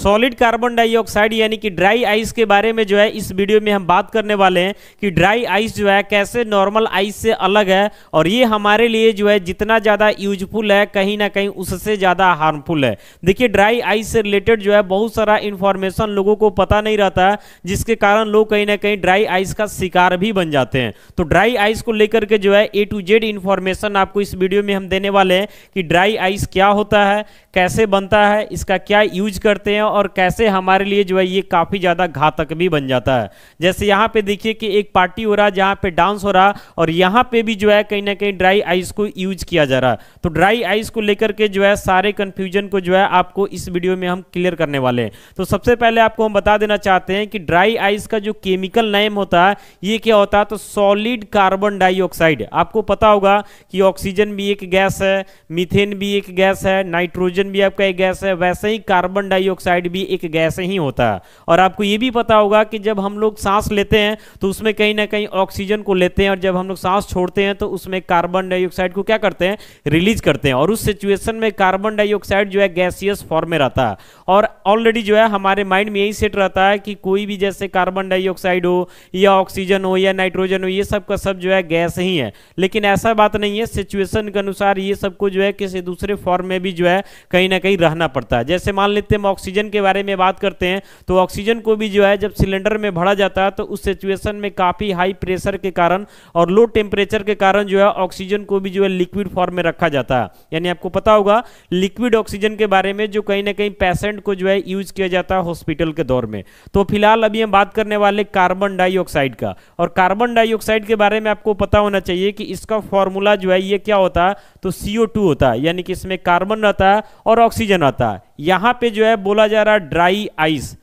Solid carbon dioxide यानी कि dry ice के बारे में जो है इस वीडियो में हम बात करने वाले हैं कि ड्राई आइस जो है कैसे नॉर्मल आइस से अलग है और ये हमारे लिए जो है जितना ज़्यादा यूजफुल है कहीं ना कहीं उससे ज़्यादा हार्मफुल है। देखिए ड्राई आइस से रिलेटेड जो है बहुत सारा इंफॉर्मेशन लोगों को पता नहीं रहता, जिसके कारण लोग कहीं ना कहीं ड्राई आइस का शिकार भी बन जाते हैं। तो ड्राई आइस को लेकर के जो है A to Z इंफॉर्मेशन आपको इस वीडियो में हम देने वाले हैं कि ड्राई आइस क्या होता है, कैसे बनता है, इसका क्या यूज करते हैं और कैसे हमारे लिए जो है ये काफी ज्यादा घातक भी बन जाता है। जैसे यहाँ पे देखिए कि एक पार्टी हो रहा है जहाँ पे डांस हो रहा और यहाँ पे भी जो है कहीं ना कहीं ड्राई आइस को यूज किया जा रहा। तो ड्राई आइस को लेकर के जो है सारे कंफ्यूजन को जो है आपको इस वीडियो में हम क्लियर करने वाले हैं। तो सबसे पहले आपको हम बता देना चाहते हैं कि ड्राई आइस का जो केमिकल नेम होता है ये क्या होता है, तो सॉलिड कार्बन डाइऑक्साइड। आपको पता होगा कि ऑक्सीजन भी एक गैस है, मीथेन भी एक गैस है, नाइट्रोजन भी आपका एक गैस है, वैसे ही कार्बन डाइऑक्साइड भी एक गैस ही होता है। और आपको ये भी पता होगा कि जब हम लोग सांस लेते हैं तो उसमें कहीं ना कहीं ऑक्सीजन को लेते हैं और जब हम लोग सांस छोड़ते हैं तो उसमें कार्बन डाइऑक्साइड को क्या करते हैं, रिलीज करते हैं। और उस सिचुएशन में कार्बन डाइऑक्साइड जो है गैसियस फॉर्म में रहता है और ऑलरेडी जो है हमारे माइंड में यही सेट रहता है कि कोई भी जैसे कार्बन डाइऑक्साइड हो या ऑक्सीजन हो या नाइट्रोजन हो, ये सब का सब जो है गैस ही है। लेकिन ऐसा बात नहीं है, सिचुएशन के अनुसार ये सबको जो है किसी दूसरे फॉर्म में भी जो है कहीं ना कहीं रहना पड़ता है। जैसे मान लेते हैं हम ऑक्सीजन के बारे में बात करते हैं तो ऑक्सीजन को भी जो है जब सिलेंडर में भरा जाता है तो उस सिचुएशन में काफी हाई प्रेशर के कारण और लो टेम्परेचर के कारण जो है ऑक्सीजन को भी जो है लिक्विड फॉर्म में रखा जाता है। यानी आपको पता होगा लिक्विड ऑक्सीजन के बारे में जो कहीं ना कहीं पेशेंट को जो है यूज किया जाता है हॉस्पिटल के दौर में। तो फिलहाल अभी हम बात करने वाले कार्बन डाइऑक्साइड का। और कार्बन डाइऑक्साइड के बारे में आपको पता होना चाहिए कि इसका फॉर्मूला जो है ये क्या होता है, तो CO2 होता है, यानी कि इसमें कार्बन रहता है और ऑक्सीजन आता है। यहां पे जो है बोला जा रहा है ड्राई आइस।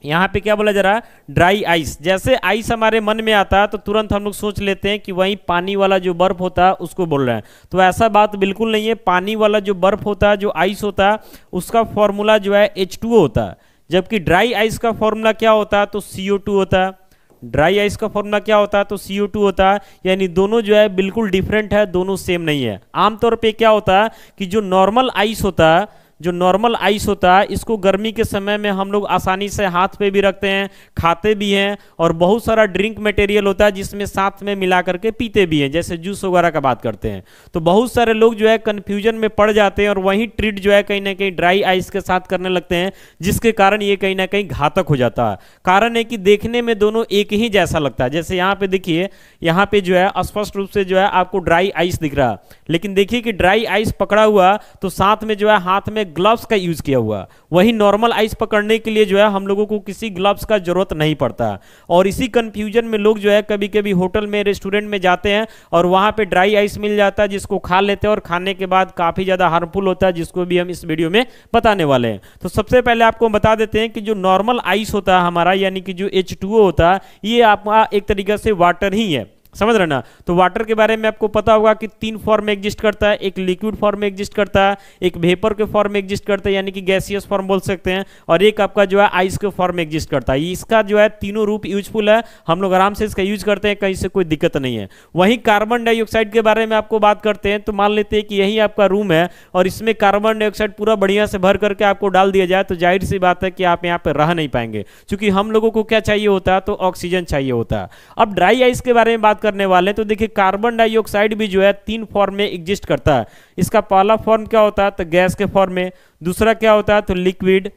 यहां पे क्या बोला जा रहा है, ड्राई आइस। जैसे आइस हमारे मन में आता है तो तुरंत हम लोग सोच लेते हैं कि वही पानी वाला जो बर्फ होता है उसको बोल रहे हैं, तो ऐसा बात बिल्कुल नहीं है। पानी वाला जो बर्फ होता है, जो आइस होता है, उसका फॉर्मूला जो है H2O होता है, जबकि ड्राई आइस का फॉर्मूला क्या होता है, तो CO2 होता है। ड्राई आइस का फॉर्मूला क्या होता है, तो CO2 होता है। यानी दोनों जो है बिल्कुल डिफरेंट है, दोनों सेम नहीं है। आमतौर पे क्या होता है कि जो नॉर्मल आइस होता है, जो नॉर्मल आइस होता है, इसको गर्मी के समय में हम लोग आसानी से हाथ पे भी रखते हैं, खाते भी हैं और बहुत सारा ड्रिंक मटेरियल होता है जिसमें साथ में मिला करके पीते भी हैं, जैसे जूस वगैरह का बात करते हैं। तो बहुत सारे लोग जो है कंफ्यूजन में पड़ जाते हैं और वही ट्रीट जो है कहीं ना कहीं ड्राई आइस के साथ करने लगते हैं, जिसके कारण ये कहीं ना कहीं घातक हो जाता है। कारण है कि देखने में दोनों एक ही जैसा लगता है। जैसे यहाँ पे देखिए, यहाँ पे जो है स्पष्ट रूप से जो है आपको ड्राई आइस दिख रहा है, लेकिन देखिए कि ड्राई आइस पकड़ा हुआ तो साथ में जो है हाथ में ग्लव्स का यूज किया हुआ। वही नॉर्मल आइस पकड़ने के लिए जो है हम लोगों को किसी ग्लव्स का जरूरत नहीं पड़ता। और इसी कंफ्यूजन में लोग जो है कभी कभी होटल में, रेस्टोरेंट में जाते हैं और वहां पे ड्राई आइस मिल जाता है, जिसको खा लेते हैं और खाने के बाद काफी ज्यादा हार्मफुल होता है, जिसको भी हम इस वीडियो में बताने वाले हैं। तो सबसे पहले आपको बता देते हैं कि जो नॉर्मल आइस होता है हमारा, यानी कि जो H2O होता है, ये आपका एक तरीके से वाटर ही है, समझ रहे ना। तो वाटर के बारे में आपको पता होगा कि 3 फॉर्म में एग्जिस्ट करता है। एक लिक्विड फॉर्म में एग्जिस्ट करता है, एक वेपर के फॉर्म में एग्जिस्ट करता है, यानी कि गैसियस फॉर्म बोल सकते हैं, और एक आपका जो है आइस के फॉर्म में एग्जिस्ट करता है। इसका जो है तीनों रूप यूजफुल है, हम लोग आराम से इसका यूज करते हैं, कहीं से कोई दिक्कत नहीं है। वहीं कार्बन डाइऑक्साइड के बारे में आपको बात करते हैं तो मान लेते हैं कि यही आपका रूम है और इसमें कार्बन डाइऑक्साइड पूरा बढ़िया से भर करके आपको डाल दिया जाए तो जाहिर सी बात है कि आप यहाँ पे रह नहीं पाएंगे, क्योंकि हम लोगों को क्या चाहिए होता है, तो ऑक्सीजन चाहिए होता है। अब ड्राई आइस के बारे में बात करने वाले हैं तो देखिए कार्बन डाइऑक्साइड भी जो है 3 फॉर्म में एग्जिस्ट करता है। इसका पहला फॉर्म क्या होता है, तो गैस के फॉर्म में, दूसरा क्या होता है, तो लिक्विड,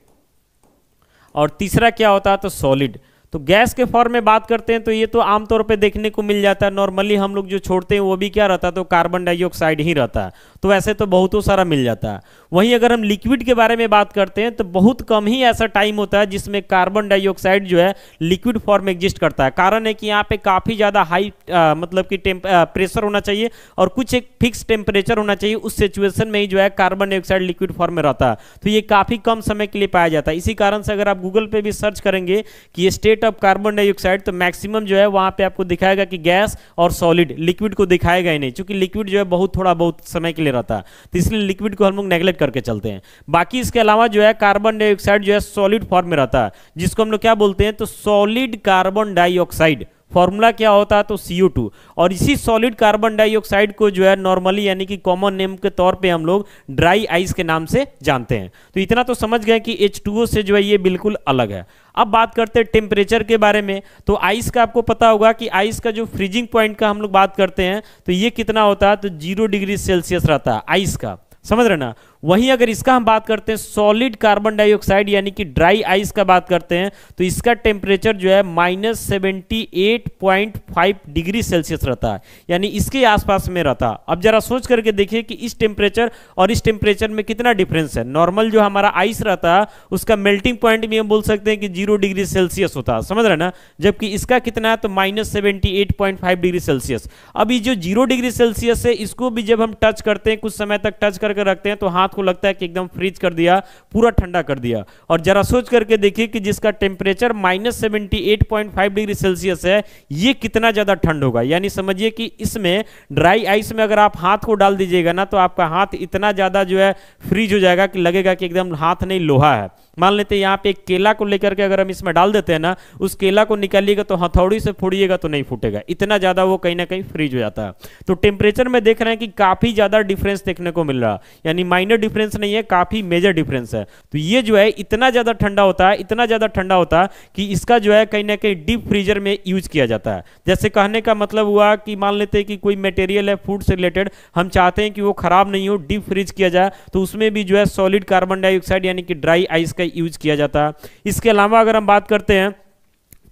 और तीसरा क्या होता है, तो सॉलिड। तो गैस के फॉर्म में बात करते हैं तो ये तो आमतौर पे देखने को मिल जाता है, नॉर्मली हम लोग जो छोड़ते हैं वो भी क्या रहता है, तो कार्बन डाइऑक्साइड ही रहता है। तो ऐसे तो बहुतों सारा मिल जाता है। वहीं अगर हम लिक्विड के बारे में बात करते हैं तो बहुत कम ही ऐसा टाइम होता है जिसमें कार्बन डाइऑक्साइड जो है लिक्विड फॉर्म में एग्जिस्ट करता है। कारण है कि यहाँ पे काफी ज्यादा हाई मतलब कि प्रेशर होना चाहिए और कुछ एक फिक्स टेम्परेचर होना चाहिए, उस सिचुएशन में ही जो है कार्बन डाइऑक्साइड लिक्विड फॉर्म में रहता है। तो ये काफी कम समय के लिए पाया जाता है। इसी कारण से अगर आप गूगल पे भी सर्च करेंगे कि स्टेट ऑफ कार्बन डाइऑक्साइड, तो मैक्सिमम जो है वहां पे आपको दिखाएगा कि गैस और सॉलिड, लिक्विड को दिखाएगा ही नहीं, क्योंकि लिक्विड जो है बहुत थोड़ा बहुत समय के लिए रहता है, तो इसलिए लिक्विड को हम लोग नेगलेक्ट करके चलते हैं। बाकी इसके अलावा जो है कार्बन डाइऑक्साइड जो है सॉलिड फॉर्म में रहता है, जिसको हम लोग क्या बोलते हैं, तो सॉलिड कार्बन डाइऑक्साइड। फॉर्मूला क्या होता है, तो CO2। और इसी सॉलिड कार्बन डाइऑक्साइड को जो है नॉर्मली यानी कि कॉमन नेम के तौर पे हम लोग ड्राई आइस के नाम से जानते हैं। तो इतना तो समझ गए कि H2O से जो है ये बिल्कुल अलग है। अब बात करते हैं टेम्परेचर के बारे में। तो आइस का आपको पता होगा कि आइस का जो फ्रीजिंग पॉइंट का हम लोग बात करते हैं तो ये कितना होता है, तो 0 डिग्री सेल्सियस रहता है आइस का, समझ रहे ना। वहीं अगर इसका हम बात करते हैं सॉलिड कार्बन डाइऑक्साइड यानी कि ड्राई आइस का बात करते हैं तो इसका टेम्परेचर जो है -78.5 डिग्री सेल्सियस रहता है, यानी इसके आसपास में रहता है। अब जरा सोच करके देखिए कि इस टेम्परेचर और इस टेम्परेचर में कितना डिफरेंस है। नॉर्मल जो हमारा आइस रहता है उसका मेल्टिंग पॉइंट भी हम बोल सकते हैं कि 0 डिग्री सेल्सियस होता है, समझ रहे ना, जबकि इसका कितना है, तो -78.5 डिग्री सेल्सियस। अब ये जो 0 डिग्री सेल्सियस है इसको भी जब हम टच करते हैं, कुछ समय तक टच करके रखते हैं तो हाथ को लगता है कि एकदम फ्रीज कर दिया, पूरा ठंडा कर दिया। और जरा सोच करके देखिए कि जिसका टेम्परेचर -78.5 डिग्री सेल्सियस है ये कितना ज्यादा ठंड होगा। यानी समझिए कि इसमें ड्राई आइस में अगर आप हाथ को डाल दीजिएगा ना तो आपका हाथ इतना ज्यादा जो है फ्रीज हो जाएगा कि लगेगा कि एकदम हाथ नहीं लोहा है। मान लेते हैं यहाँ पे एक केला को लेकर के अगर हम इसमें डाल देते हैं ना, उस केला को निकालिएगा तो हथौड़ी से फोड़िएगा तो नहीं फूटेगा, इतना ज्यादा वो कहीं ना कहीं फ्रीज हो जाता है। तो टेम्परेचर में देख रहे हैं कि काफी ज्यादा डिफरेंस देखने को मिल रहा है, यानी माइनर डिफरेंस नहीं है, काफी मेजर डिफरेंस है। तो ये जो है इतना ज्यादा ठंडा होता है, इतना ज्यादा ठंडा होता है कि इसका जो है कहीं ना कहीं डीप फ्रीजर में यूज किया जाता है। जैसे कहने का मतलब हुआ कि मान लेते हैं कि कोई मटेरियल है फूड से रिलेटेड, हम चाहते हैं कि वो खराब नहीं हो, डीप फ्रीज किया जाए, तो उसमें भी जो है सॉलिड कार्बन डाइऑक्साइड यानी कि ड्राई आइस का यूज किया जाता है। इसके अलावा अगर हम बात करते हैं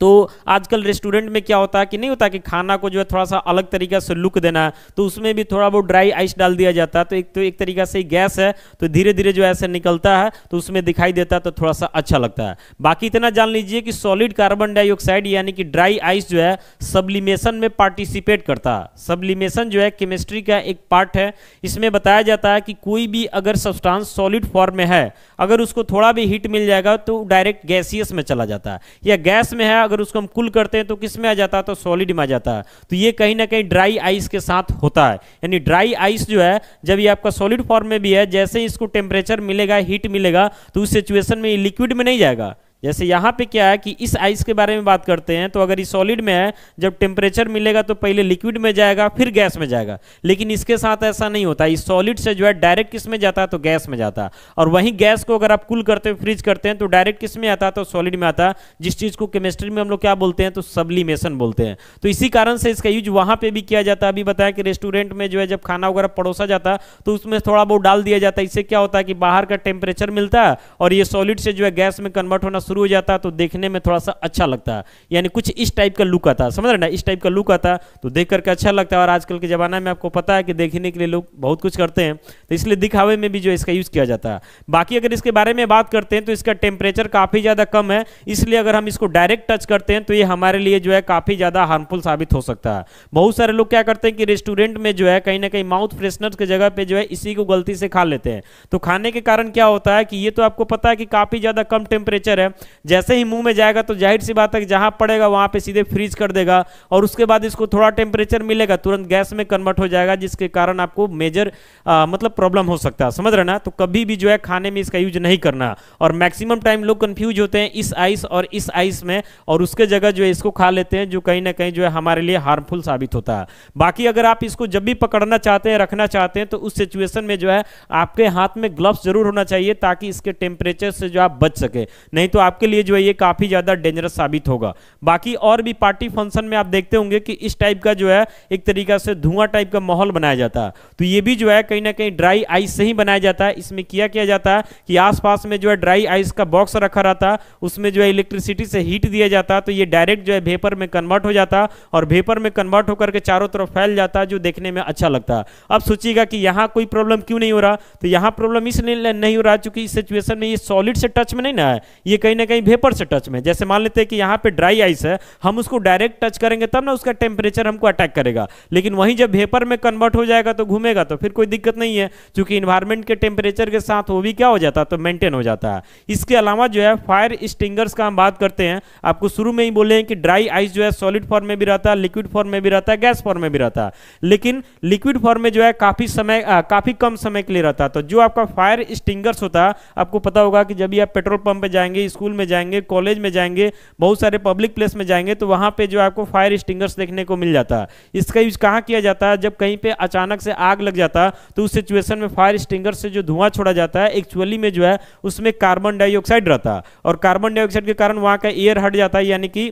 तो आजकल रेस्टोरेंट में क्या होता है कि नहीं होता कि खाना को जो है थोड़ा सा अलग तरीके से लुक देना है, तो उसमें भी थोड़ा बहुत ड्राई आइस डाल दिया जाता है। तो एक तरीका से गैस है तो धीरे धीरे जो ऐसे निकलता है तो उसमें दिखाई देता है तो थोड़ा सा अच्छा लगता है। बाकी इतना जान लीजिए कि सॉलिड कार्बन डाइऑक्साइड यानी कि ड्राई आइस जो है सब्लिमेशन में पार्टिसिपेट करता है। सब्लिमेशन जो है केमिस्ट्री का एक पार्ट है। इसमें बताया जाता है कि कोई भी अगर सब्सटेंस सॉलिड फॉर्म में है, अगर उसको थोड़ा भी हीट मिल जाएगा तो डायरेक्ट गैसियस में चला जाता है, या गैस में है अगर उसको हम कूल करते हैं तो किस में आ जाता है, तो सॉलिड में आ जाता है। तो ये कहीं ना कहीं ड्राई आइस के साथ होता है। यानी ड्राई आइस जो है जब ये आपका सॉलिड फॉर्म में भी है, जैसे ही इसको टेम्परेचर मिलेगा, हीट मिलेगा, तो उस सिचुएशन में ये लिक्विड में नहीं जाएगा। जैसे यहाँ पे क्या है कि इस आइस के बारे में बात करते हैं तो अगर ये सॉलिड में है, जब टेम्परेचर मिलेगा तो पहले लिक्विड में जाएगा फिर गैस में जाएगा, लेकिन इसके साथ ऐसा नहीं होता। इस सॉलिड से जो है डायरेक्ट किस में जाता है, तो गैस में जाता है। और वहीं गैस को अगर आप कूल करते हैं, फ्रीज करते हैं, तो डायरेक्ट किस में आता है, तो सॉलिड में आता है, जिस चीज को केमिस्ट्री में हम लोग क्या बोलते हैं, तो सब्लिमेशन बोलते हैं। तो इसी कारण से इसका यूज वहां पर भी किया जाता है। अभी बताया कि रेस्टोरेंट में जो है जब खाना वगैरह परोसा जाता है तो उसमें थोड़ा बहुत डाल दिया जाता है। इससे क्या होता है कि बाहर का टेम्परेचर मिलता है और ये सॉलिड से जो है गैस में कन्वर्ट होना शुरू हो जाता है, तो देखने में थोड़ा सा अच्छा लगता है। यानी कुछ इस टाइप का लुक आता है, समझ रहे ना, इस टाइप का लुक आता है तो देख करके अच्छा लगता है। और आजकल के जमाना में आपको पता है कि देखने के लिए लोग बहुत कुछ करते हैं, तो इसलिए दिखावे में भी जो इसका यूज किया जाता है। बाकी अगर इसके बारे में बात करते हैं तो इसका टेम्परेचर काफी ज्यादा कम है, इसलिए अगर हम इसको डायरेक्ट टच करते हैं तो ये हमारे लिए जो है काफी ज्यादा हार्मफुल साबित हो सकता है। बहुत सारे लोग क्या करते हैं कि रेस्टोरेंट में जो है कहीं ना कहीं माउथ फ्रेशनर की जगह पे जो है इसी को गलती से खा लेते हैं। तो खाने के कारण क्या होता है कि ये तो आपको पता है कि काफी ज्यादा कम टेम्परेचर है, जैसे ही मुंह में जाएगा तो जाहिर सी बात है कि जहां पड़ेगा वहां पे सीधे फ्रीज कर देगा, और उसके बाद इसको थोड़ा टेम्परेचर मिलेगा तुरंत गैस में कन्वर्ट हो जाएगा, जिसके कारण आपको मेजर मतलब प्रॉब्लम हो सकता है, समझ रहे ना। तो कभी भी जो है खाने में इसका यूज नहीं करना। और मैक्सिमम टाइम लोग कंफ्यूज होते हैं इस आइस और इस आइस में, और उसके जगह जो है इसको खा लेते हैं, जो कहीं ना कहीं जो है हमारे लिए हार्मफुल साबित होता है। बाकी अगर आप इसको जब भी पकड़ना चाहते हैं, रखना चाहते हैं, तो उस सिचुएशन में जो है आपके हाथ में ग्लव्स जरूर होना चाहिए, ताकि इसके टेम्परेचर से जो आप बच सके, नहीं तो आपके लिए जो है ये काफी ज्यादा डेंजरस साबित होगा। बाकी और भी पार्टी फंक्शन में आप देखते होंगे कि इस टाइप का जो है एक तरीका से धुआं टाइप का माहौल बनाया जाता है, तो ये भी जो है कहीं ना कहीं ड्राई आइस से ही बनाया जाता है। इसमें किया जाता है कि आसपास में जो है ड्राई आइस का बॉक्स रखा रहता है, उसमें जो है इलेक्ट्रिसिटी से हीट दिया जाता है, तो ये डायरेक्ट जो है वेपर में कन्वर्ट हो जाता है, और वेपर में कन्वर्ट होकर के चारों तरफ फैल जाता है, जो देखने में अच्छा लगता है। अब सोचिएगा कि यहाँ कोई प्रॉब्लम क्यों नहीं हो रहा, तो यहाँ प्रॉब्लम इसलिए नहीं हो रहा क्योंकि इस सिचुएशन में ये सॉलिड से टच में नहीं ना है, ये कहीं ना कहीं वेपर से टच में। जैसे मान लेते हैं कि यहाँ पे ड्राई आइस है, हम उसको डायरेक्ट टच करेंगे तब ना उसका टेम्परेचर हमको अटैक करेगा, लेकिन वहीं जब वेपर में कन्वर्ट हो जाएगा तो घूमेगा तो फिर कोई दिक्कत नहीं है, क्योंकि इन्वायरमेंट के टेम्परेचर के साथ वो भी क्या हो जाता है, तो मेंटेन हो जाता है। इसके अलावा जो है फायर स्टिंगर्स का हम बात करते हैं, आपको शुरू में ही बोले हैं कि ड्राई आइस जो है सॉलिड फॉर्म में भी रहता है, लिक्विड फॉर्म में भी रहता है, गैस फॉर्म में भी रहता है, लेकिन लिक्विड फॉर्म में जो है काफी कम समय के लिए रहता है। तो जो आपका फायर स्टिंगर्स होता है, आपको पता होगा कि जब भी आप पेट्रोल पंप पे जाएंगे, स्कूल में जाएंगे, कॉलेज में जाएंगे, बहुत सारे पब्लिक प्लेस में जाएंगे तो वहां पे जो आपको फायर एक्सटिंग्विशर्स देखने को मिल जाता है। इसका यूज कहाँ किया जाता है? जब कहीं पे अचानक से आग लग जाता है तो उस सिचुएशन में फायर एक्सटिंग्विशर से जो धुआं छोड़ा जाता है एक्चुअली में जो है उसमें कार्बन डाइऑक्साइड रहता है, और कार्बन डाइऑक्साइड के कारण वहां का एयर हट जाता है, यानी कि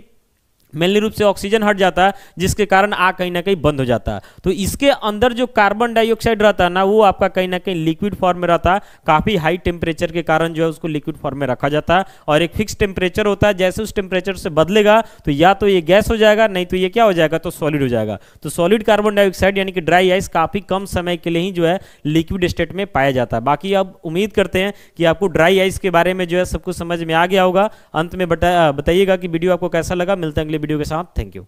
मेनली रूप से ऑक्सीजन हट जाता है, जिसके कारण आग कहीं ना कहीं बंद हो जाता है। तो इसके अंदर जो कार्बन डाइऑक्साइड रहता है ना, वो आपका कहीं ना कहीं लिक्विड फॉर्म में रहता है। काफी हाई टेम्परेचर के कारण जो है उसको लिक्विड फॉर्म में रखा जाता है, और एक फिक्स टेम्परेचर होता है। जैसे उस टेम्परेचर से बदलेगा तो या तो ये गैस हो जाएगा, नहीं तो ये क्या हो जाएगा, तो सॉलिड हो जाएगा। तो सॉलिड कार्बन डाइऑक्साइड यानी कि ड्राई आइस काफी कम समय के लिए ही जो है लिक्विड स्टेट में पाया जाता है। बाकी अब उम्मीद करते हैं कि आपको ड्राई आइस के बारे में जो है सब कुछ समझ में आ गया होगा। अंत में बताइएगा कि वीडियो आपको कैसा लगा। मिलते हैं अगले वीडियो के साथ। Thank you.